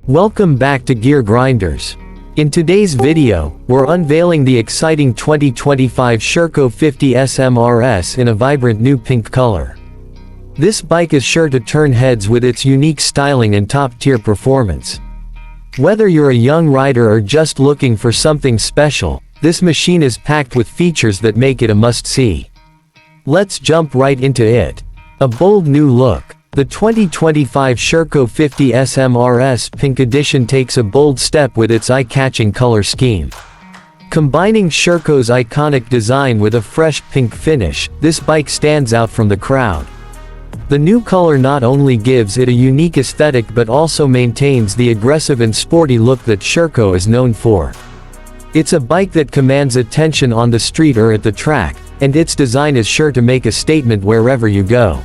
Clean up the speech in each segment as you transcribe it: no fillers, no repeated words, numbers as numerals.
Welcome back to GearGrinders. In today's video, we're unveiling the exciting 2025 Sherco 50 SMRS in a vibrant new pink color. This bike is sure to turn heads with its unique styling and top-tier performance. Whether you're a young rider or just looking for something special, this machine is packed with features that make it a must-see. Let's jump right into it. A bold new look. The 2025 Sherco 50 SMRS Pink Edition takes a bold step with its eye-catching color scheme. Combining Sherco's iconic design with a fresh pink finish, this bike stands out from the crowd. The new color not only gives it a unique aesthetic but also maintains the aggressive and sporty look that Sherco is known for. It's a bike that commands attention on the street or at the track, and its design is sure to make a statement wherever you go.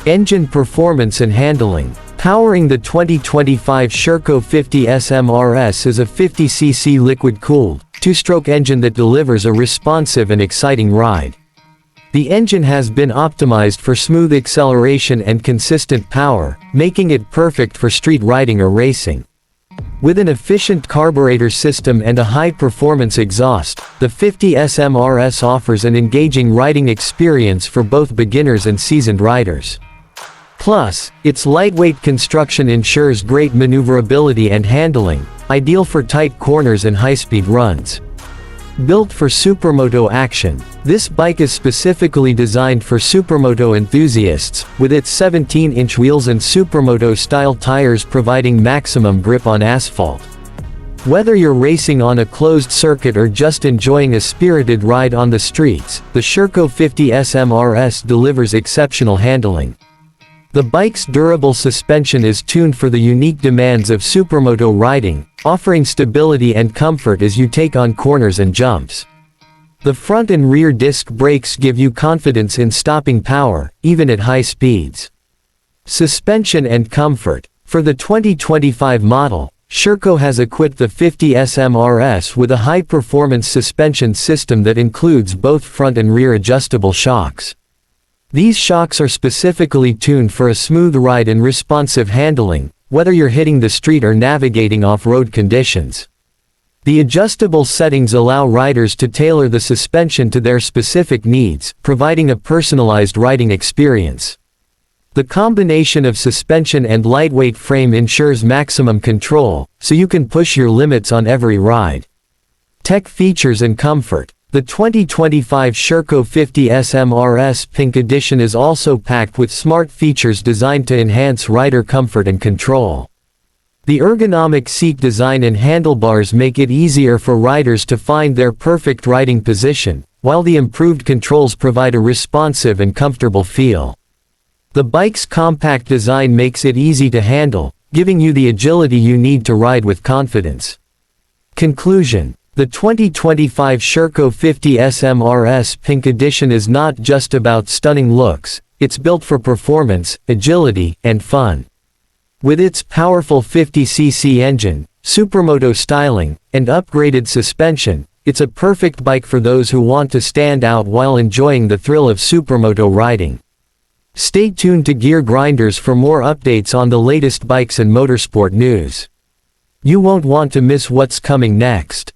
Engine performance and handling. Powering the 2025 Sherco 50 SMRS is a 50cc liquid-cooled, two-stroke engine that delivers a responsive and exciting ride. The engine has been optimized for smooth acceleration and consistent power, making it perfect for street riding or racing. With an efficient carburetor system and a high-performance exhaust, the 50 SMRS offers an engaging riding experience for both beginners and seasoned riders. Plus, its lightweight construction ensures great maneuverability and handling, ideal for tight corners and high-speed runs. Built for supermoto action, this bike is specifically designed for supermoto enthusiasts, with its 17-inch wheels and supermoto-style tires providing maximum grip on asphalt. Whether you're racing on a closed circuit or just enjoying a spirited ride on the streets, the Sherco 50 SMRS delivers exceptional handling. The bike's durable suspension is tuned for the unique demands of supermoto riding, offering stability and comfort as you take on corners and jumps. The front and rear disc brakes give you confidence in stopping power, even at high speeds. Suspension and comfort. For the 2025 model, Sherco has equipped the 50 SMRS with a high-performance suspension system that includes both front and rear adjustable shocks. These shocks are specifically tuned for a smooth ride and responsive handling, whether you're hitting the street or navigating off-road conditions. The adjustable settings allow riders to tailor the suspension to their specific needs, providing a personalized riding experience. The combination of suspension and lightweight frame ensures maximum control, so you can push your limits on every ride. Tech features and comfort. The 2025 Sherco 50 SMRS Pink Edition is also packed with smart features designed to enhance rider comfort and control. The ergonomic seat design and handlebars make it easier for riders to find their perfect riding position, while the improved controls provide a responsive and comfortable feel. The bike's compact design makes it easy to handle, giving you the agility you need to ride with confidence. Conclusion. The 2025 Sherco 50 SMRS Pink Edition is not just about stunning looks, it's built for performance, agility, and fun. With its powerful 50cc engine, supermoto styling, and upgraded suspension, it's a perfect bike for those who want to stand out while enjoying the thrill of supermoto riding. Stay tuned to GearGrinders for more updates on the latest bikes and motorsport news. You won't want to miss what's coming next.